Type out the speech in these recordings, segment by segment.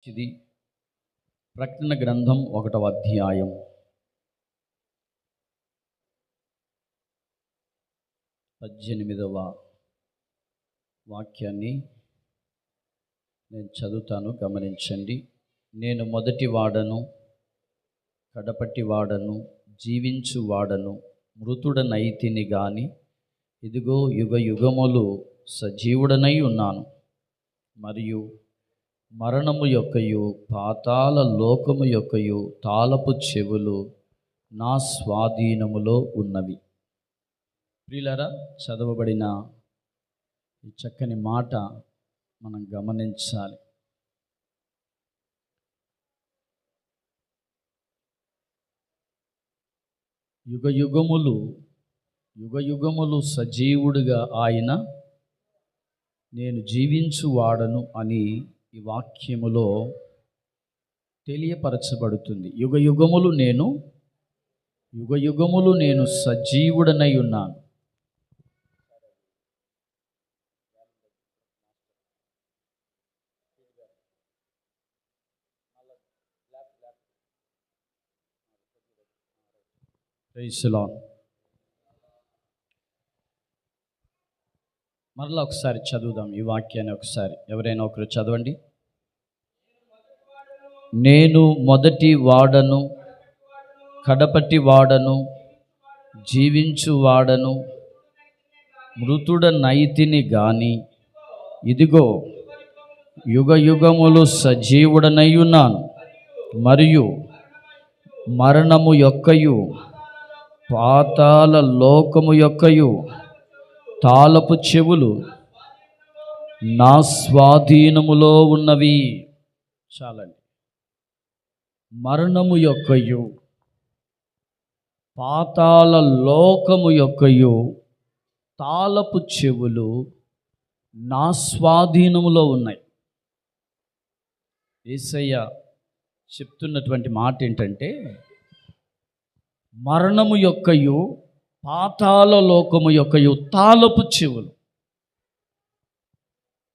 ఇది ప్రకటన గ్రంథం 1వ అధ్యాయం 18వ వాక్యాన్ని నేను చదువుతాను, గమనించండి. నేను మొదటి వాడను, కడపటి వాడను, జీవించు వాడను, మృతుడనైతిని గాని ఇదిగో యుగ యుగములు సజీవుడనై ఉన్నాను. మరియు మరణము యొక్కయు పాతాళ లోకము యొక్కయు తాళపు చెవులు నా స్వాధీనములో ఉన్నవి. ప్రియులారా, చదవబడిన ఈ చక్కని మాట మనం గమనించాలి. యుగ యుగములు సజీవుడిగా ఆయన నేను జీవించు వాడను అని ఈ వాక్యములో తెలియపరచబడుతుంది. యుగ యుగములు నేను సజీవుడనై ఉన్నాను. Praise the Lord. మరలా ఒకసారి చదువుదాం ఈ వాక్యాన్ని. ఒకసారి ఎవరైనా ఒకరు చదవండి. నేను మొదటి వాడను, కడపటి వాడను, జీవించు వాడను, మృతుడనైతిని గాని ఇదిగో యుగ యుగములు సజీవుడనై ఉన్నాను. మరియు మరణము యొక్కయు పాతాళ లోకము యొక్కయు తాళపు చెవులు నా స్వాధీనములో ఉన్నవి. చాలండి. మరణము యొక్కయు పాతాళ లోకము యొక్కయు తాళపు చెవులు నా స్వాధీనములో ఉన్నాయి. యేసయ్య చెప్తున్నటువంటి మాట ఏంటంటే, మరణము యొక్కయు పాతాళ లోకము యొక్కయు తాళపు చెవులు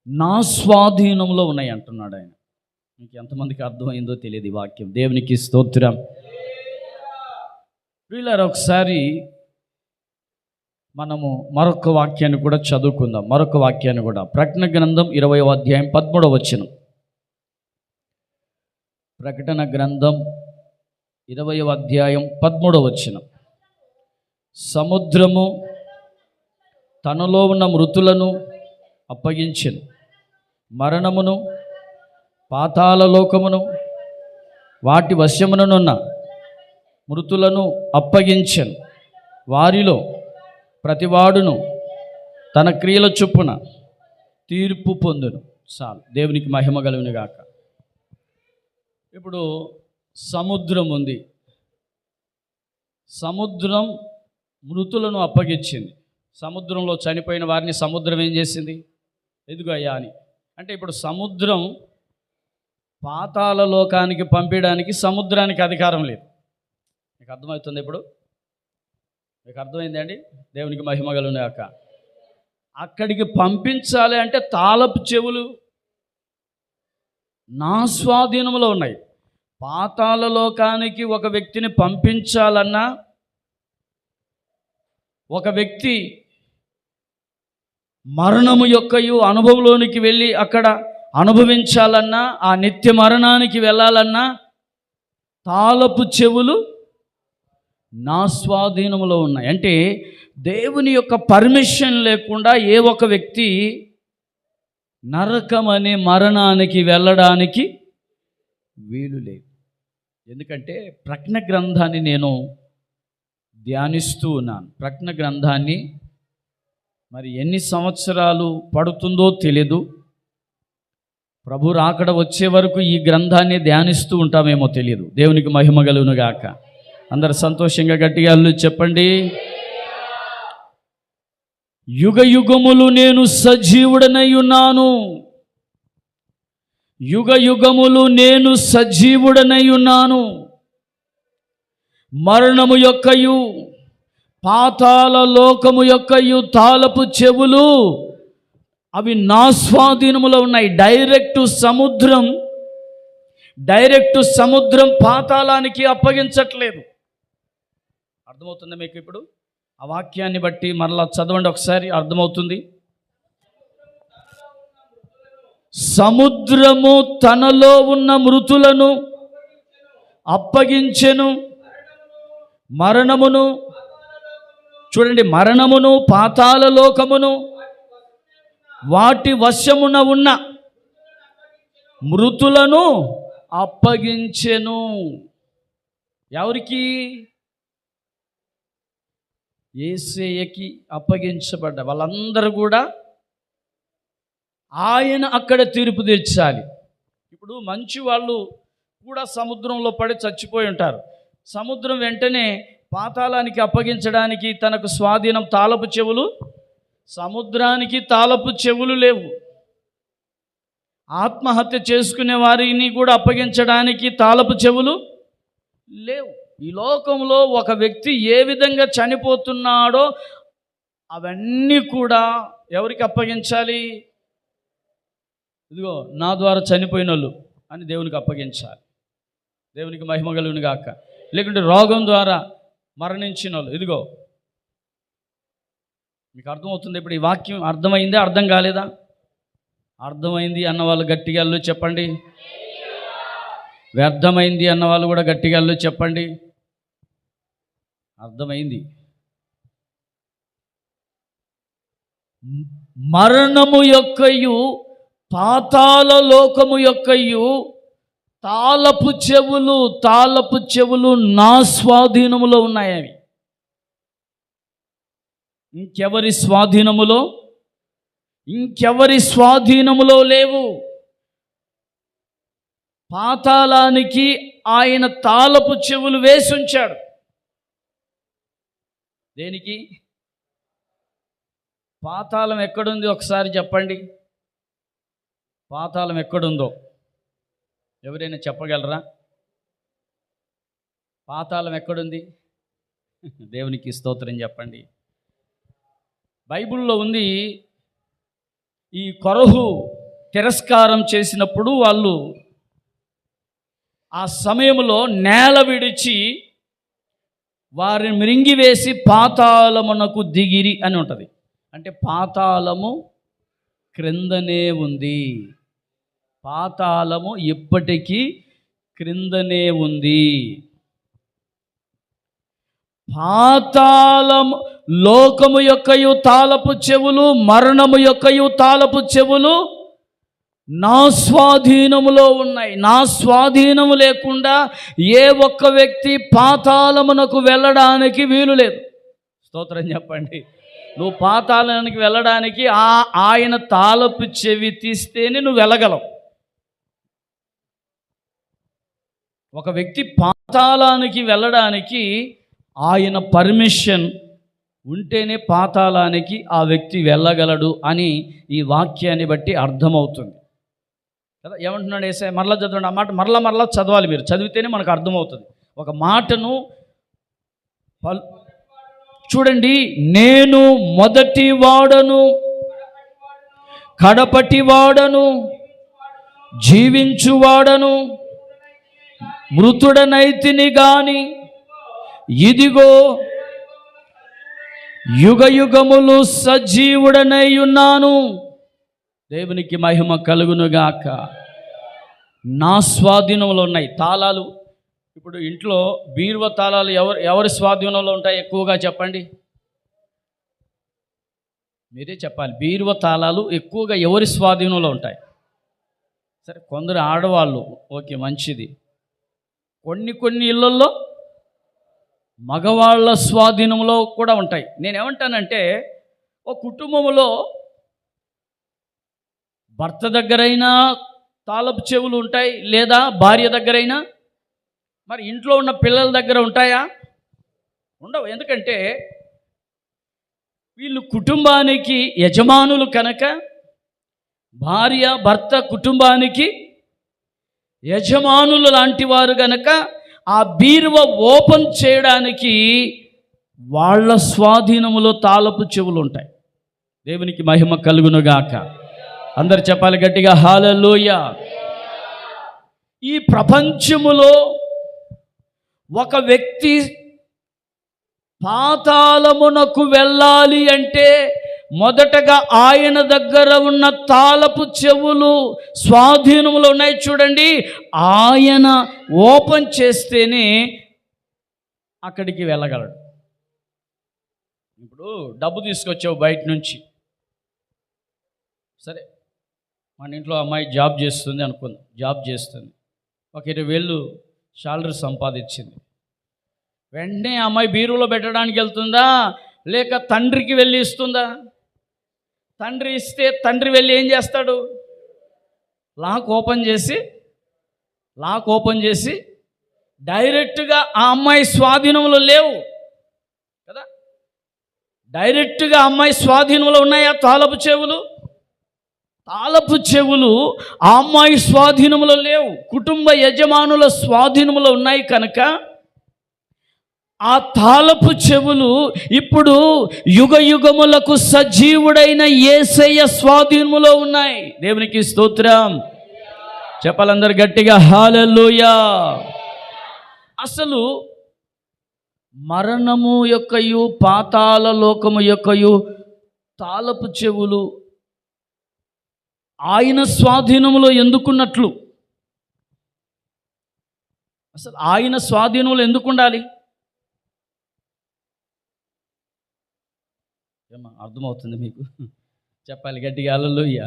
నా స్వాధీనంలో ఉన్నాయి అంటున్నాడు ఆయన. మీకు ఎంతమందికి అర్థమైందో తెలియదు ఈ వాక్యం. దేవునికి స్తోత్రం. వీళ్ళారు, ఒకసారి మనము మరొక వాక్యాన్ని కూడా చదువుకుందాం. మరొక వాక్యాన్ని కూడా ప్రకటన గ్రంథం 20వ అధ్యాయం 13వ వచనం. ప్రకటన గ్రంథం 20వ అధ్యాయం 13వ వచనం. సముద్రము తనలో ఉన్న మృతులను అప్పగించెను, మరణమును పాతాళ లోకమును వాటి వశముననున్న మృతులను అప్పగించెను. వారిలో ప్రతివాడును తన క్రియల చొప్పున తీర్పు పొందును. చాలు. దేవునికి మహిమ కలుగును గాక. ఇప్పుడు సముద్రం ఉంది. సముద్రం మృతులను అప్పగించింది. సముద్రంలో చనిపోయిన వారిని సముద్రం ఏం చేసింది? ఎదుగు అయ్యా అని. అంటే ఇప్పుడు సముద్రం పాతాళ లోకానికి పంపించడానికి సముద్రానికి అధికారం లేదు. మీకు అర్థమవుతుంది? ఇప్పుడు మీకు అర్థమైంది అండి? దేవునికి మహిమ కలుగును గాక. అక్కడికి పంపించాలి అంటే తాళపు చెవులు నా స్వాధీనంలో ఉన్నాయి. పాతాళ లోకానికి ఒక వ్యక్తిని పంపించాలన్నా, ఒక వ్యక్తి మరణము యొక్కయు అనుభవంలోనికి వెళ్ళి అక్కడ అనుభవించాలన్నా, ఆ నిత్య మరణానికి వెళ్ళాలన్నా తాళపు చెవులు నా స్వాధీనంలో ఉన్నాయి. అంటే దేవుని యొక్క పర్మిషన్ లేకుండా ఏ ఒక వ్యక్తి నరకం అనే మరణానికి వెళ్ళడానికి వీలు లేదు. ఎందుకంటే ప్రకటన గ్రంథాన్ని నేను ధ్యానిస్తూ ఉన్నాను. ప్రకటన గ్రంథాన్ని మరి ఎన్ని సంవత్సరాలు పడుతుందో తెలియదు. ప్రభు రాకడ వచ్చే వరకు ఈ గ్రంథాన్ని ధ్యానిస్తూ ఉంటామేమో తెలియదు. దేవునికి మహిమ కలుగును గాక. అందరు సంతోషంగా గట్టిగా చెప్పండి. యుగ యుగములు నేను సజీవుడనై ఉన్నాను. యుగ యుగములు నేను సజీవుడనై ఉన్నాను. మరణము యొక్కయు పాతాళ లోకము యొక్కయు తాళపు చెవులు అవి నా స్వాధీనములో ఉన్నాయి. డైరెక్ట్ సముద్రం డైరెక్ట్ సముద్రం పాతాళానికి అప్పగించట్లేదు. అర్థమవుతుంది మీకు? ఇప్పుడు ఆ వాక్యాన్ని బట్టి మరలా చదవండి ఒకసారి, అర్థమవుతుంది. సముద్రము తనలో ఉన్న మృతులను అప్పగించెను, మరణమును, చూడండి, మరణమును పాతాళ లోకమును వాటి వశమున ఉన్న మృతులను అప్పగించెను. ఎవరికి? యేసయ్యకి అప్పగించబడ్డ వాళ్ళందరూ కూడా ఆయన అక్కడ తీర్పు తీర్చాలి. ఇప్పుడు మంచి వాళ్ళు కూడా సముద్రంలో పడి చచ్చిపోయి ఉంటారు. సముద్రం వెంటనే పాతాళానికి అప్పగించడానికి తనకు స్వాధీనం, తాళపు చెవులు, సముద్రానికి తాళపు చెవులు లేవు. ఆత్మహత్య చేసుకునే వారిని కూడా అప్పగించడానికి తాళపు చెవులు లేవు. ఈ లోకంలో ఒక వ్యక్తి ఏ విధంగా చనిపోతున్నాడో అవన్నీ కూడా ఎవరికి అప్పగించాలి? ఇదిగో నా ద్వారా చనిపోయిన వాళ్ళు అని దేవునికి అప్పగించాలి. దేవునికి మహిమ కలుగును గాక. లేకుంటే రోగం ద్వారా మరణించిన వాళ్ళు, ఇదిగో మీకు అర్థమవుతుంది. ఇప్పుడు ఈ వాక్యం అర్థమైందా, అర్థం కాలేదా? అర్థమైంది అన్న వాళ్ళు గట్టిగా చెప్పండి. వ్యర్థమైంది అన్న వాళ్ళు కూడా గట్టిగా చెప్పండి. అర్థమైంది. మరణము యొక్కయు పాతాళ లోకము యొక్కయు తాళపు చెవులు నా స్వాధీనములో ఉన్నాయి. అవి ఇంకెవరి స్వాధీనములో లేవు. పాతాళానికి ఆయన తాళపు చెవులు వేసి ఉంచాడు. దేనికి? పాతాళం ఎక్కడుంది ఒకసారి చెప్పండి. పాతాళం ఎక్కడుందో ఎవరైనా చెప్పగలరా? పాతాళం ఎక్కడుంది? దేవునికి స్తోత్రం చెప్పండి. బైబిల్లో ఉంది. ఈ కొరహు తిరస్కారం చేసినప్పుడు వాళ్ళు ఆ సమయంలో నేల విడిచి వారిని మృంగివేసి పాతాళమునకు దిగిరి అని ఉంటుంది. అంటే పాతాళము క్రిందనే ఉంది. పాతాళము ఇప్పటికీ క్రిందనే ఉంది. పాతాళము లోకము యొక్కయు తాళపు చెవులు, మరణము యొక్కయు తాళపు చెవులు నా స్వాధీనములో ఉన్నాయి. నా స్వాధీనము లేకుండా ఏ ఒక్క వ్యక్తి పాతాళమునకు వెళ్ళడానికి వీలు లేదు. స్తోత్రం చెప్పండి. నువ్వు పాతాళానికి వెళ్ళడానికి ఆయన తాళపు చెవి తీస్తేనే నువ్వు వెళ్ళగలవు. ఒక వ్యక్తి పాతాళానికి వెళ్ళడానికి ఆయన పర్మిషన్ ఉంటేనే పాతాళానికి ఆ వ్యక్తి వెళ్ళగలడు అని ఈ వాక్యాన్ని బట్టి అర్థమవుతుంది కదా. ఏమంటున్నాడు యేసయ్య? మరలా చదవండి. ఆ మాట మరలా చదవాలి. మీరు చదివితేనే మనకు అర్థమవుతుంది. ఒక మాటను చూడండి. నేను మొదటి వాడను, కడపటి వాడను, జీవించువాడను, మృతుడనైతిని గాని ఇదిగో యుగయుగములు సజీవుడనై ఉన్నాను. దేవునికి మహిమ కలుగునుగాక. నా స్వాధీనంలో ఉన్నాయి తాళాలు. ఇప్పుడు ఇంట్లో బీరువా తాళాలు ఎవరి స్వాధీనంలో ఉంటాయి ఎక్కువగా చెప్పండి. మీరే చెప్పాలి. బీరువా తాళాలు ఎక్కువగా ఎవరి స్వాధీనంలో ఉంటాయి? సరే, కొందరు ఆడవాళ్ళు, ఓకే, మంచిది. కొన్ని ఇళ్ళల్లో మగవాళ్ళ స్వాధీనంలో కూడా ఉంటాయి. నేనేమంటానంటే, ఒక కుటుంబంలో భర్త దగ్గరైనా తాళపు చెవులు ఉంటాయి, లేదా భార్య దగ్గరైనా. మరి ఇంట్లో ఉన్న పిల్లల దగ్గర ఉంటాయా? ఉండవు. ఎందుకంటే వీళ్ళు కుటుంబానికి యజమానులు కనుక, భార్య భర్త కుటుంబానికి యజమానులు లాంటి వారు కనుక ఆ బీరువ ఓపెన్ చేయడానికి వాళ్ళ స్వాధీనములో తాళపు చెవులు ఉంటాయి. దేవునికి మహిమ కలుగునుగాక. అందరు చెప్పాలి గట్టిగా హల్లెలూయా. ఈ ప్రపంచములో ఒక వ్యక్తి పాతాళమునకు వెళ్ళాలి అంటే మొదటగా ఆయన దగ్గర ఉన్న తాళపు చెవులు స్వాధీనములో ఉన్నాయి చూడండి. ఆయన ఓపెన్ చేస్తేనే అక్కడికి వెళ్ళగలడు. ఇప్పుడు డబ్బు తీసుకొచ్చావు బయట నుంచి, సరే మన ఇంట్లో అమ్మాయి జాబ్ చేస్తుంది అనుకుందాం. జాబ్ చేస్తుంది, ఒక 20,000 శాలరీ సంపాదించింది. వెంటనే అమ్మాయి బీరులో పెట్టడానికి వెళ్తుందా, లేక తండ్రికి వెళ్ళి ఇస్తుందా? తండ్రి ఇస్తే తండ్రి వెళ్ళి ఏం చేస్తాడు? లాక్ ఓపెన్ చేసి డైరెక్ట్గా ఆ అమ్మాయి స్వాధీనంలో లేవు కదా. డైరెక్ట్గా అమ్మాయి స్వాధీనంలో ఉన్నాయా తాళపు చెవులు? తాళపు చెవులు ఆ అమ్మాయి స్వాధీనంలో లేవు, కుటుంబ యజమానుల స్వాధీనంలో ఉన్నాయి. కనుక ఆ తాళపు చెవులు ఇప్పుడు యుగయుగములకు సజీవుడైన యేసయ్య స్వాధీనములో ఉన్నాయి. దేవునికి స్తోత్రం చెప్పాలందరూ గట్టిగా హల్లెలూయా. అసలు మరణము యొక్కయు పాతాళ లోకము యొక్కయు తాళపు చెవులు ఆయన స్వాధీనములో ఎందుకున్నట్లు? అసలు ఆయన స్వాధీనంలో ఎందుకు ఉండాలి? ఏమా అర్థమవుతుంది మీకు? చెప్పాలి గట్టిగా హల్లెలూయా.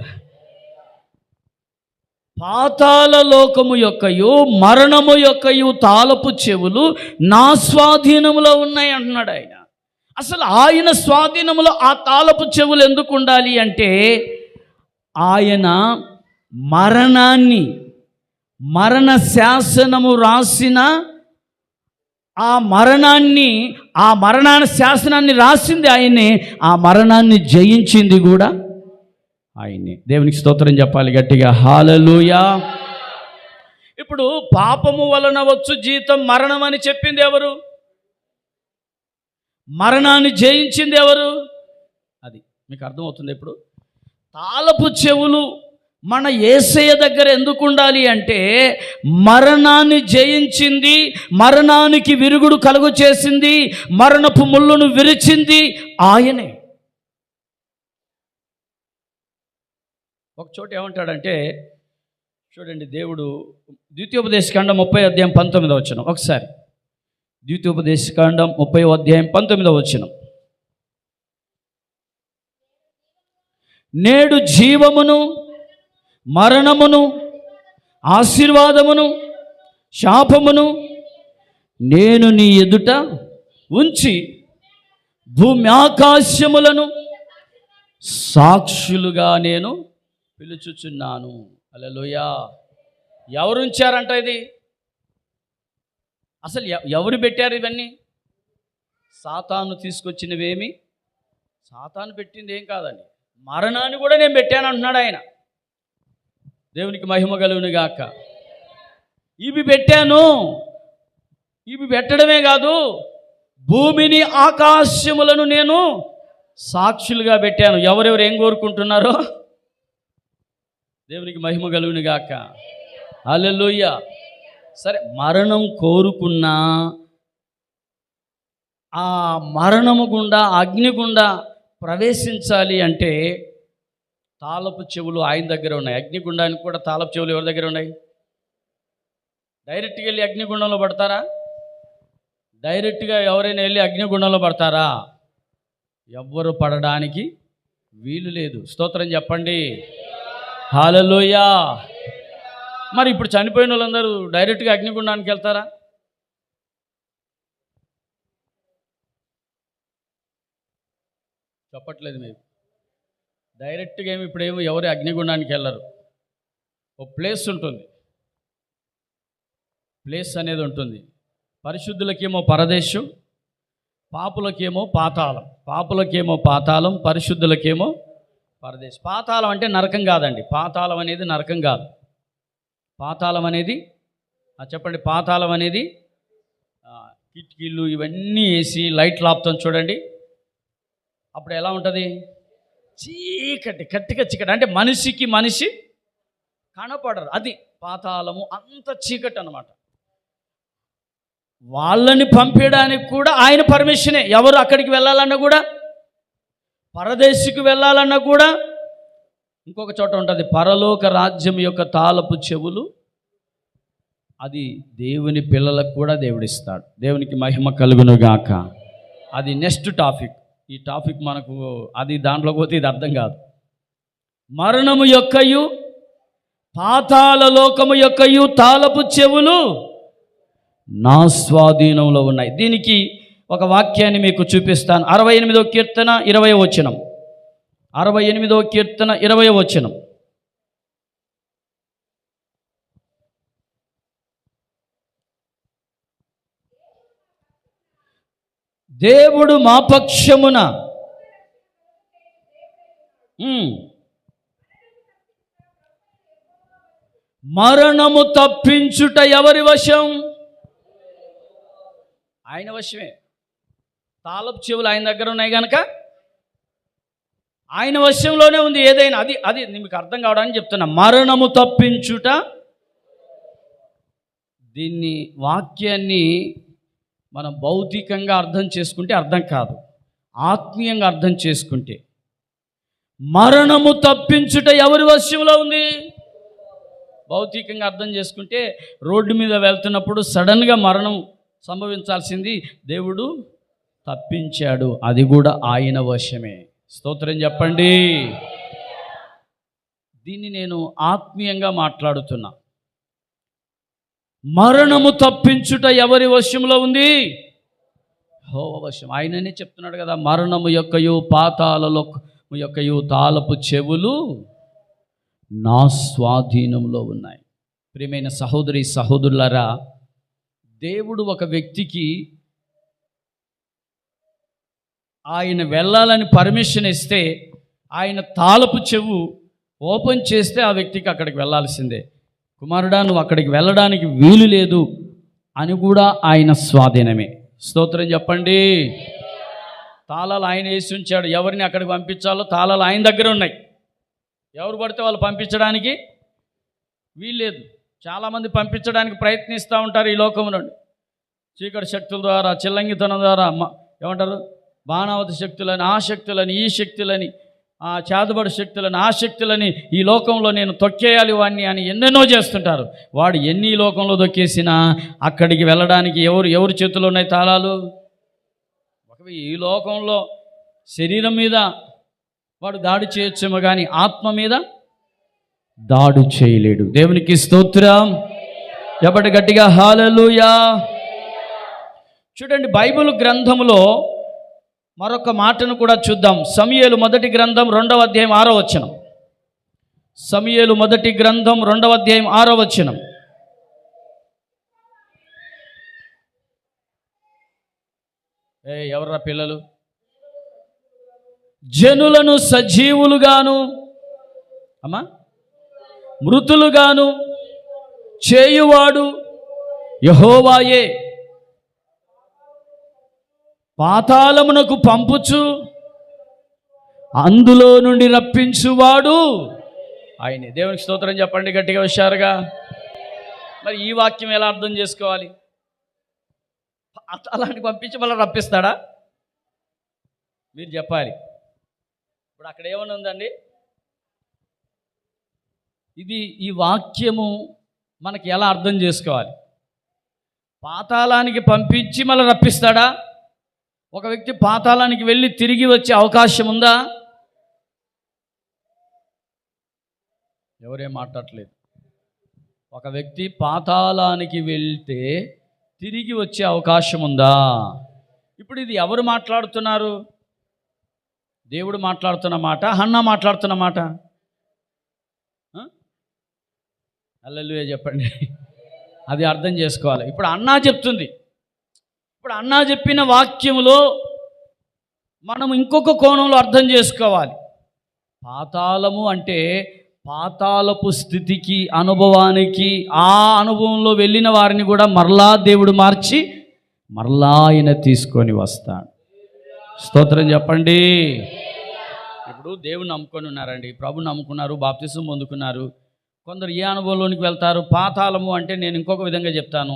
పాతాళ లోకము యొక్కయు మరణము యొక్కయు తాళపు చెవులు నా స్వాధీనములో ఉన్నాయి అంటున్నాడు ఆయన. అసలు ఆయన స్వాధీనములో ఆ తాళపు చెవులు ఎందుకు ఉండాలి అంటే, ఆయన మరణ శాసనము రాసిన ఆ మరణ శాసనాన్ని రాసింది ఆయనే, ఆ మరణాన్ని జయించింది కూడా ఆయనే. దేవునికి స్తోత్రం చెప్పాలి గట్టిగా హల్లెలూయా. ఇప్పుడు పాపము వలన వచ్చు జీతం మరణం అని చెప్పింది ఎవరు? మరణాన్ని జయించింది ఎవరు? అది మీకు అర్థమవుతుంది. ఇప్పుడు తాళపు చెవులు మన యేసయ్య దగ్గర ఎందుకు ఉండాలి అంటే, మరణాన్ని జయించింది, మరణానికి విరుగుడు కలుగు చేసింది, మరణపు ముళ్ళును విరిచింది ఆయనే. ఒక చోట ఏమంటాడంటే చూడండి, దేవుడు ద్వితీయోపదేశకాండం 30:19 ఒకసారి ద్వితీయోపదేశకాండం 30:19 నేడు జీవమును మరణమును ఆశీర్వాదమును శాపమును నేను నీ ఎదుట ఉంచి భూమి ఆకాశములను సాక్షులుగా నేను పిలుచుచున్నాను. హల్లెలూయా. ఎవరు ఉంచారంట ఇది? అసలు ఎవరు పెట్టారు ఇవన్నీ? సాతాను తీసుకొచ్చినవేమి, సాతాను పెట్టింది ఏం కాదండి. మరణాన్ని కూడా నేను పెట్టాను అంటున్నాడు ఆయన. దేవునికి మహిమ కలుగును గాక. ఇవి పెట్టాను, ఇవి పెట్టడమే కాదు, భూమిని ఆకాశములను నేను సాక్షులుగా పెట్టాను. ఎవరెవరు ఏం కోరుకుంటున్నారో దేవునికి మహిమ కలుగును గాక. హల్లెలూయా. సరే, మరణం కోరుకున్నా ఆ మరణము గుండా అగ్ని గుండా ప్రవేశించాలి అంటే తాళపు చెవులు ఆయన దగ్గర ఉన్నాయి. అగ్నిగుండానికి కూడా తాళపు చెవులు ఎవరి దగ్గర ఉన్నాయి? డైరెక్ట్గా వెళ్ళి అగ్నిగుండంలో పడతారా? డైరెక్ట్గా ఎవరైనా వెళ్ళి అగ్నిగుండంలో పడతారా? ఎవ్వరు పడడానికి వీలు లేదు. స్తోత్రం చెప్పండి హల్లెలూయా. మరి ఇప్పుడు చనిపోయిన వాళ్ళందరూ డైరెక్ట్గా అగ్నిగుండానికి వెళ్తారా? చెప్పట్లేదు మీరు. డైరెక్ట్గా ఇప్పుడేమో ఎవరు అగ్నిగుండానికి వెళ్ళరు. ఒక ప్లేస్ ఉంటుంది, ప్లేస్ అనేది ఉంటుంది. పరిశుద్ధులకేమో పరదేశం, పాపులకేమో పాతాళం. పాపులకేమో పాతాళం, పరిశుద్ధులకేమో పరదేశం. పాతాళం అంటే నరకం కాదండి. పాతాళం అనేది నరకం కాదు. పాతాళం అనేది చెప్పండి, పాతాళం అనేది కిటికీలు ఇవన్నీ వేసి లైట్లు ఆపుతాం చూడండి. అప్పుడు ఎలా ఉంటుంది? చీకటి, కట్టిగా చీకటి. అంటే మనిషికి మనిషి కనపడరు. అది పాతాళము అంత చీకటి అన్నమాట. వాళ్ళని పంపించడానికి కూడా ఆయన పర్మిషనే. ఎవరు అక్కడికి వెళ్ళాలన్నా కూడా, పరదేశికి వెళ్ళాలన్నా కూడా, ఇంకొక చోట ఉంటుంది, పరలోక రాజ్యం యొక్క తాళపు చెవులు అది దేవుని పిల్లలకు కూడా దేవుడిస్తాడు. దేవునికి మహిమ కలుగునుగాక. అది నెక్స్ట్ టాపిక్. ఈ టాపిక్ మనకు అది దాంట్లోకి పోతే ఇది అర్థం కాదు. మరణము యొక్కయు పాతాళ లోకము యొక్కయు తాళపు చెవులు నా స్వాధీనంలో ఉన్నాయి. దీనికి ఒక వాక్యాన్ని మీకు చూపిస్తాను. 68వ కీర్తన 20వ వచనం. 68వ కీర్తన 20వ వచనం. దేవుడు మా పక్షమున మరణము తప్పించుట ఎవరి వశం? ఆయన వశమే. తాళపు చెవులు ఆయన దగ్గర ఉన్నాయి కనుక ఆయన వశంలోనే ఉంది ఏదైనా. అది మీకు అర్థం కావడానికి చెప్తున్నా. మరణము తప్పించుట. దీన్ని వాక్యాన్ని మనం భౌతికంగా అర్థం చేసుకుంటే అర్థం కాదు, ఆత్మీయంగా అర్థం చేసుకుంటే మరణము తప్పించుట ఎవరి వశంలో ఉంది? భౌతికంగా అర్థం చేసుకుంటే రోడ్డు మీద వెళ్తున్నప్పుడు సడన్గా మరణం సంభవించాల్సింది దేవుడు తప్పించాడు, అది కూడా ఆయన వశమే. స్తోత్రం చెప్పండి. దీన్ని నేను ఆత్మీయంగా మాట్లాడుతున్నా. మరణము తప్పించుట ఎవరి వశంలో ఉంది? యెహోవా వశం. ఆయననే చెప్తున్నాడు కదా, మరణము యొక్కయు పాతాళము యొక్కయు తాళపు చెవులు నా స్వాధీనంలో ఉన్నాయి. ప్రియమైన సహోదరి సహోదరులారా, దేవుడు ఒక వ్యక్తికి ఆయన వెళ్ళాలని పర్మిషన్ ఇస్తే, ఆయన తాళపు చెవు ఓపెన్ చేస్తే ఆ వ్యక్తికి అక్కడికి వెళ్ళాల్సిందే. కుమారుడా, నువ్వు అక్కడికి వెళ్ళడానికి వీలు లేదు అని కూడా ఆయన స్వాధీనమే. స్తోత్రం చెప్పండి. తాళాలు ఆయన వేసి ఉంచాడు. ఎవరిని అక్కడికి పంపించాలో తాళాలు ఆయన దగ్గర ఉన్నాయి. ఎవరు పడితే వాళ్ళు పంపించడానికి వీల్లేదు. చాలామంది పంపించడానికి ప్రయత్నిస్తూ ఉంటారు ఈ లోకం నుండి. చీకటి శక్తుల ద్వారా, చిల్లంగితనం ద్వారా, ఏమంటారు, బాణావతి శక్తులని, ఆ శక్తులని, ఈ శక్తులని, ఆ చేతబడి శక్తులని, ఆ శక్తులని, ఈ లోకంలో నేను తొక్కేయాలి వాడిని అని ఎన్నెన్నో చేస్తుంటారు. వాడు ఎన్ని లోకంలో తొక్కేసినా అక్కడికి వెళ్ళడానికి ఎవరి చేతుల్లో ఉన్నాయి తాళాలు? ఈ లోకంలో శరీరం మీద వాడు దాడి చేయొచ్చేమో కానీ ఆత్మ మీద దాడి చేయలేడు. దేవునికి స్తోత్రం. చెప్పండి గట్టిగా హల్లెలూయా. చూడండి, బైబిల్ గ్రంథములో మరొక మాటను కూడా చూద్దాం. సమూయేలు మొదటి గ్రంథం 2వ అధ్యాయం 6వ వచనం. సమూయేలు మొదటి గ్రంథం 2వ అధ్యాయం 6వ వచనం. ఎవర్రా పిల్లలు? జనులను సజీవులుగాను మృతులుగాను చేయువాడు యెహోవాయే, పాతాళమునకు పంపుచు అందులో నుండి రప్పించువాడు ఆయనే. దేవునికి స్తోత్రం చెప్పండి గట్టిగా హుషారుగా. మరి ఈ వాక్యం ఎలా అర్థం చేసుకోవాలి? పాతాళానికి పంపించి మళ్ళీ రప్పిస్తాడా? మీరు చెప్పాలి. ఇప్పుడు అక్కడ ఏమని ఉందండి? ఈ వాక్యము మనకి ఎలా అర్థం చేసుకోవాలి? పాతాళానికి పంపించి మళ్ళీ రప్పిస్తాడా? ఒక వ్యక్తి పాతాళానికి వెళ్ళి తిరిగి వచ్చే అవకాశం ఉందా? ఎవరేం మాట్లాడట్లేదు. ఒక వ్యక్తి పాతాళానికి వెళ్తే తిరిగి వచ్చే అవకాశం ఉందా? ఇప్పుడు ఇది ఎవరు మాట్లాడుతున్నారు? దేవుడు మాట్లాడుతున్న మాట, హన్నా మాట్లాడుతున్న మాట? హల్లెలూయా చెప్పండి. అది అర్థం చేసుకోవాలి. ఇప్పుడు అన్నా చెప్తుంది. ఇప్పుడు అన్నా చెప్పిన వాక్యములో మనం ఇంకొక కోణంలో అర్థం చేసుకోవాలి. పాతాళము అంటే పాతాళపు స్థితికి, అనుభవానికి, ఆ అనుభవంలో వెళ్ళిన వారిని కూడా మరలా దేవుడు మార్చి మరలా ఆయన తీసుకొని వస్తాడు. స్తోత్రం చెప్పండి. ఇప్పుడు దేవుని నమ్ముకొని ఉన్నారండి, ప్రభుని నమ్ముకున్నారు, బాప్తిసం పొందుకున్నారు, కొందరు ఏ అనుభవంలోనికి వెళ్తారు? పాతాళము అంటే నేను ఇంకొక విధంగా చెప్తాను,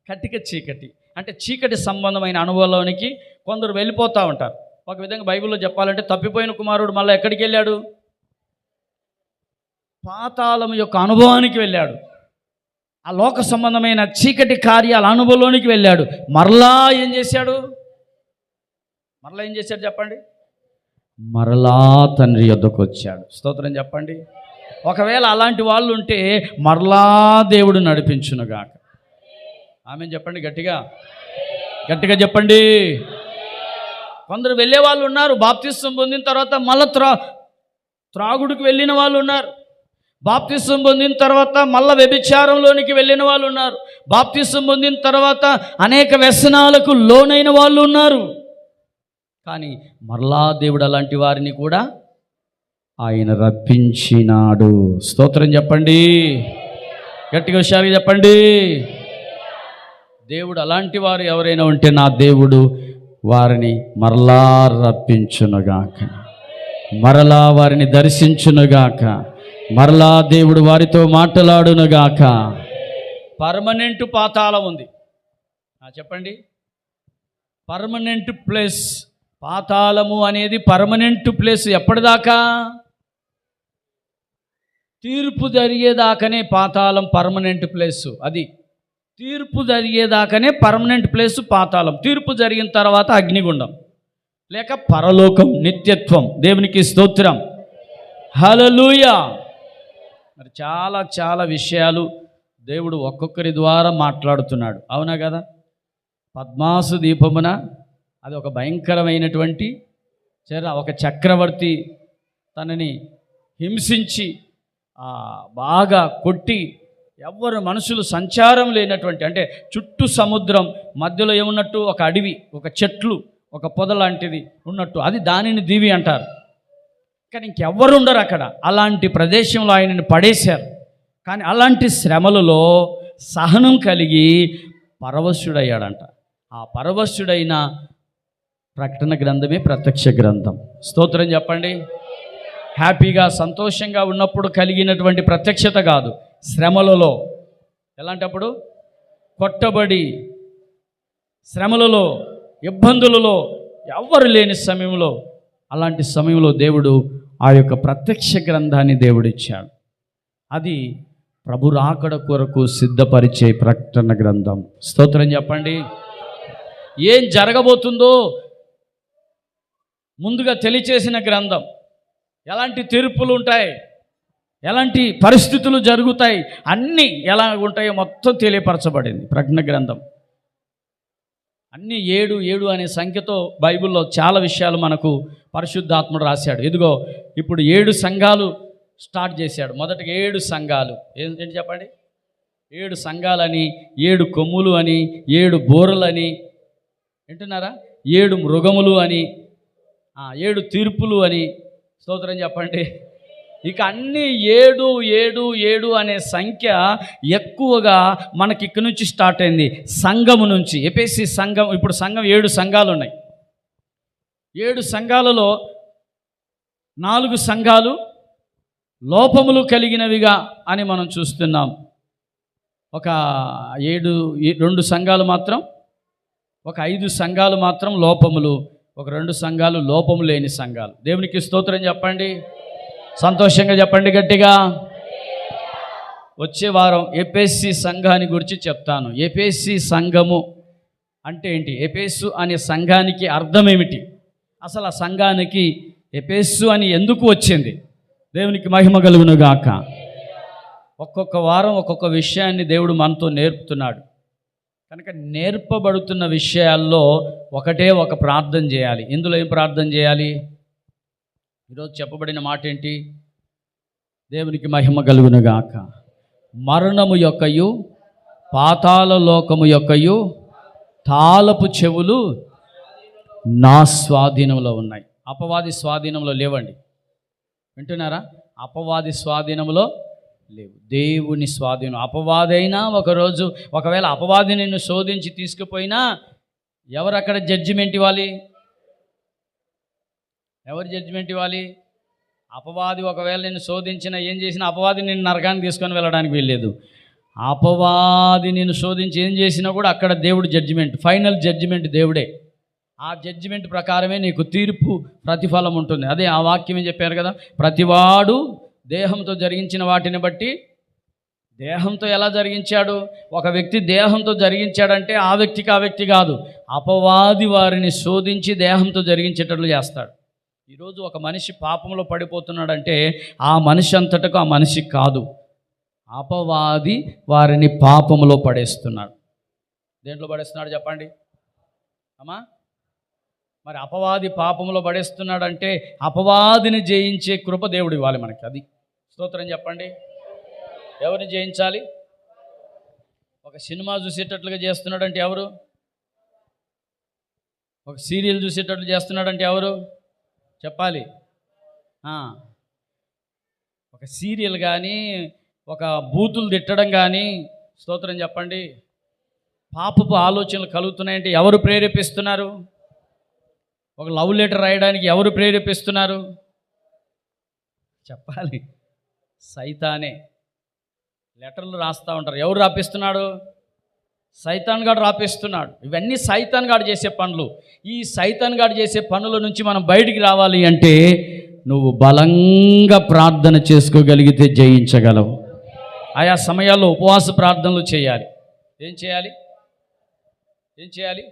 కటిక చీకటి, అంటే చీకటి సంబంధమైన అనుభవంలోనికి కొందరు వెళ్ళిపోతూ ఉంటారు. ఒక విధంగా బైబిల్లో చెప్పాలంటే తప్పిపోయిన కుమారుడు మళ్ళీ ఎక్కడికి వెళ్ళాడు? పాతాళం యొక్క అనుభవానికి వెళ్ళాడు. ఆ లోక సంబంధమైన చీకటి కార్యాల అనుభవంలోనికి వెళ్ళాడు. మరలా ఏం చేశాడు చెప్పండి? మరలా తండ్రి యొద్దకు వచ్చాడు. స్తోత్రం చెప్పండి. ఒకవేళ అలాంటి వాళ్ళు ఉంటే మరలా దేవుడు నడిపించునుగాక. ఆమేన్ చెప్పండి, గట్టిగా గట్టిగా చెప్పండి. కొందరు వెళ్ళే వాళ్ళు ఉన్నారు, బాప్తిస్మం పొందిన తర్వాత మళ్ళీ త్రాగుడికి వెళ్ళిన వాళ్ళు ఉన్నారు. బాప్తిస్మం పొందిన తర్వాత మళ్ళీ వ్యభిచారంలోనికి వెళ్ళిన వాళ్ళు ఉన్నారు. బాప్తిస్మం పొందిన తర్వాత అనేక వ్యసనాలకు లోనైన వాళ్ళు ఉన్నారు. కానీ మరలా దేవుడు అలాంటి వారిని కూడా ఆయన రప్పించినాడు. స్తోత్రం చెప్పండి, గట్టిగా హుషారుగా చెప్పండి. దేవుడు అలాంటి వారు ఎవరైనా ఉంటే నా దేవుడు వారిని మరలా రప్పించునుగాక, మరలా వారిని దర్శించునుగాక, మరలా దేవుడు వారితో మాట్లాడునుగాక. పర్మనెంట్ పాతాళం ఉంది. చెప్పండి, పర్మనెంట్ ప్లేస్. పాతాళము అనేది పర్మనెంట్ ప్లేస్. ఎప్పటిదాకా? తీర్పు జరిగేదాకానే పాతాళం పర్మనెంట్ ప్లేస్. అది తీర్పు జరిగేదాకానే పర్మనెంట్ ప్లేస్ పాతాళం. తీర్పు జరిగిన తర్వాత అగ్నిగుండం లేక పరలోకం, నిత్యత్వం. దేవునికి స్తోత్రం, హల్లెలూయా. మరి చాలా చాలా విషయాలు దేవుడు ఒక్కొక్కరి ద్వారా మాట్లాడుతున్నాడు. అవునా కదా? పద్మాసు దీపమున అది ఒక భయంకరమైనటువంటి ఒక చక్రవర్తి తనని హింసించి బాగా కొట్టి, ఎవ్వరు మనుషులు సంచారం లేనటువంటి, అంటే చుట్టూ సముద్రం మధ్యలో ఏమున్నట్టు ఒక అడవి, ఒక చెట్లు, ఒక పొద లాంటిది ఉన్నట్టు, అది దానిని దీవి అంటారు. కానీ ఇంకెవ్వరు ఉండరు అక్కడ. అలాంటి ప్రదేశంలో ఆయనని పడేశారు. కానీ అలాంటి శ్రమలలో సహనం కలిగి పరవశుడయ్యాడంట. ఆ పరవశుడైన ప్రకటన గ్రంథమే ప్రత్యక్ష గ్రంథం. స్తోత్రం చెప్పండి. హ్యాపీగా సంతోషంగా ఉన్నప్పుడు కలిగినటువంటి ప్రత్యక్షత కాదు, శ్రమలలో. ఎలాంటప్పుడు? కొట్టబడి శ్రమలలో, ఇబ్బందులలో, ఎవ్వరు లేని సమయంలో, అలాంటి సమయంలో దేవుడు ఆ యొక్క ప్రత్యక్ష గ్రంథాన్ని దేవుడిచ్చాడు. అది ప్రభు రాకడ కొరకు సిద్ధపరిచే ప్రకటన గ్రంథం. స్తోత్రం చెప్పండి. ఏం జరగబోతుందో ముందుగా తెలియచేసిన గ్రంథం. ఎలాంటి తీర్పులు ఉంటాయి, ఎలాంటి పరిస్థితులు జరుగుతాయి, అన్నీ ఎలా ఉంటాయో మొత్తం తెలియపరచబడింది ప్రకటన గ్రంథం. అన్నీ 7 అనే సంఖ్యతో బైబిల్లో చాలా విషయాలు మనకు పరిశుద్ధాత్ముడు రాశాడు. ఇదిగో ఇప్పుడు 7 సంఘాలు స్టార్ట్ చేశాడు. మొదటిగా 7 సంఘాలు. ఏంటి చెప్పండి? 7 సంఘాలని, 7 కొమ్ములు అని, 7 బోరలని, వింటున్నారా? 7 మృగములు అని, 7 తీర్పులు అని. స్తోత్రం చెప్పండి. ఇక అన్నీ 7, 7, 7 అనే సంఖ్య ఎక్కువగా మనకి ఇక్కడి నుంచి స్టార్ట్ అయింది, సంఘము నుంచి. ఎఫెసీ సంఘం. ఇప్పుడు సంఘం 7 సంఘాలు ఉన్నాయి. 7 సంఘాలలో 4 సంఘాలు లోపములు కలిగినవిగా అని మనం చూస్తున్నాం. ఒక 2 సంఘాలు మాత్రం, ఒక 5 సంఘాలు మాత్రం లోపములు, ఒక 2 సంఘాలు లోపము లేని సంఘాలు. దేవునికి స్తోత్రం చెప్పండి, సంతోషంగా చెప్పండి గట్టిగా. వచ్చే వారం ఎఫెసీ సంఘాన్ని గురించి చెప్తాను. ఎఫెసీ సంఘము అంటే ఏంటి? ఎఫెసు అనే సంఘానికి అర్థం ఏమిటి? అసలు ఆ సంఘానికి ఎఫెసు అని ఎందుకు వచ్చింది? దేవునికి మహిమ కలుగునుగాక. ఒక్కొక్క వారం ఒక్కొక్క విషయాన్ని దేవుడు మనతో నేర్పుతున్నాడు. కనుక నేర్పబడుతున్న విషయాల్లో ఒకటే ఒక ప్రార్థన చేయాలి. ఇందులో ఏం ప్రార్థన చేయాలి? ఈరోజు చెప్పబడిన మాట ఏంటి? దేవునికి మహిమ కలుగునుగాక. మరణము యొక్కయు పాతాళ లోకము యొక్కయు తాళపు చెవులు నా స్వాధీనంలో ఉన్నాయి. అపవాది స్వాధీనంలో లేవండి. వింటున్నారా? అపవాది స్వాధీనంలో లేవు, దేవుని స్వాధీనం. అపవాదైనా ఒకరోజు ఒకవేళ అపవాది నిన్ను శోధించి తీసుకుపోయినా ఎవరు అక్కడ జడ్జిమెంట్ ఇవ్వాలి? ఎవరు జడ్జిమెంట్ ఇవ్వాలి? అపవాది ఒకవేళ నిన్ను శోధించినా ఏం చేసినా అపవాది నిన్ను నరకానికి తీసుకొని వెళ్ళడానికి వీల్లేదు. అపవాది నిన్ను శోధించి ఏం చేసినా కూడా అక్కడ దేవుడు జడ్జిమెంట్, ఫైనల్ జడ్జిమెంట్ దేవుడే. ఆ జడ్జిమెంట్ ప్రకారమే నీకు తీర్పు ప్రతిఫలం ఉంటుంది. అదే ఆ వాక్యమే చెప్పారు కదా, ప్రతివాడు దేహంతో జరిగించిన వాటిని బట్టి. దేహంతో ఎలా జరిగించాడు? ఒక వ్యక్తి దేహంతో జరిగించాడంటే ఆ వ్యక్తి కాదు, అపవాది వారిని శోధించి దేహంతో జరిగించేటట్లు చేస్తాడు. ఈరోజు ఒక మనిషి పాపంలో పడిపోతున్నాడంటే ఆ మనిషి అంతటకు ఆ మనిషి కాదు, అపవాది వారిని పాపంలో పడేస్తున్నాడు. దేంట్లో పడేస్తున్నాడు చెప్పండి అమ్మా? మరి అపవాది పాపంలో పడేస్తున్నాడంటే అపవాదిని జయించే కృప దేవుడు ఇవ్వాలి మనకి. అది స్తోత్రం చెప్పండి. ఎవరిని జయించాలి? ఒక సినిమా చూసేటట్లుగా చేస్తున్నాడంటే ఎవరు? ఒక సీరియల్ చూసేటట్లు చేస్తున్నాడంటే ఎవరు చెప్పాలి? ఒక సీరియల్ కానీ, ఒక బూతులు తిట్టడం కానీ, స్తోత్రం చెప్పండి, పాపపు ఆలోచనలు కలుగుతున్నాయంటే ఎవరు ప్రేరేపిస్తున్నారు? ఒక లవ్ లెటర్ రాయడానికి ఎవరు ప్రేరేపిస్తున్నారు చెప్పాలి? సైతానే. లెటర్లు రాస్తూ ఉంటారు, ఎవరు రాపిస్తున్నాడు? సైతాన్ గాడు రాపిస్తున్నాడు. ఇవన్నీ సైతాన్ గాడు చేసే పనులు. ఈ సైతాన్ గాడు చేసే పనుల నుంచి మనం బయటికి రావాలి అంటే నువ్వు బలంగా ప్రార్థన చేసుకోగలిగితే జయించగలవు. ఆయా సమయాల్లో ఉపవాస ప్రార్థనలు చేయాలి. ఏం చేయాలి?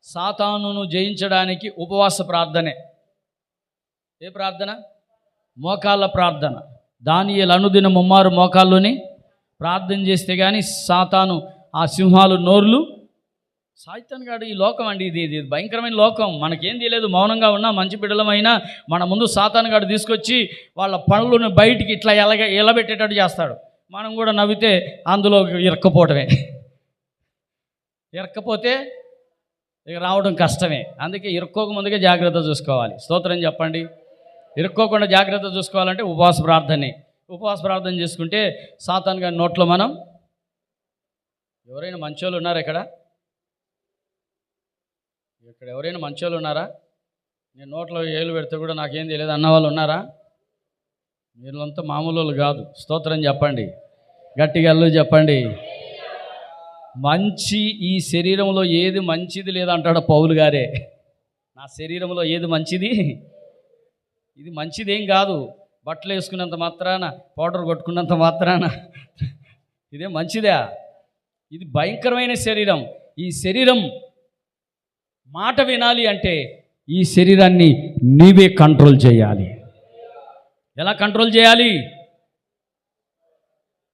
సాతానును జయించడానికి ఉపవాస ప్రార్థనే. ఏ ప్రార్థన? మోకాళ్ళ ప్రార్థన. దానియేలు అనుదిన ముమ్మారు మోకాల్లోని ప్రార్థన చేస్తే కానీ సాతాను ఆ సింహాలు నోర్లు. సాయితాన్ గాడు ఈ లోకం అండి, ఇది భయంకరమైన లోకం. మనకేం తెలియదు, మౌనంగా ఉన్నా మంచి బిడ్డలమైనా మన ముందు సాతాన్ గాడు తీసుకొచ్చి వాళ్ళ పనులను బయటికి ఇట్లా ఎలబెట్టేటట్టు చేస్తాడు. మనం కూడా నవ్వితే అందులో ఇరక్కపోవటమే. ఇరక్కపోతే ఇక రావడం కష్టమే. అందుకే ఇరుక్కోక ముందుగా జాగ్రత్త చూసుకోవాలి. స్తోత్రం చెప్పండి. ఇరుక్కోకుండా జాగ్రత్త చూసుకోవాలంటే ఉపవాస ప్రార్థన చేసుకుంటే సాతాన్ గారి నోట్లో మనం. ఎవరైనా మంచోళ్ళు ఉన్నారా ఇక్కడ ఎవరైనా మంచోళ్ళు ఉన్నారా? నేను నోట్లో ఏళ్ళు పెడితే కూడా నాకేం తెలియదు అన్నవాళ్ళు ఉన్నారా? వీళ్ళంతా మామూలు కాదు. స్తోత్రం చెప్పండి, గట్టిగా చెప్పండి. మంచి ఈ శరీరంలో ఏది మంచిది లేదంటాడు పౌలు గారే. నా శరీరంలో ఏది మంచిది, ఇది మంచిదేం కాదు. బట్టలు వేసుకున్నంత మాత్రాన, పౌడర్ కొట్టుకున్నంత మాత్రాన ఇదే మంచిదా? ఇది భయంకరమైన శరీరం. ఈ శరీరం మాట వినాలి అంటే ఈ శరీరాన్ని నీవే కంట్రోల్ చేయాలి. ఎలా కంట్రోల్ చేయాలి?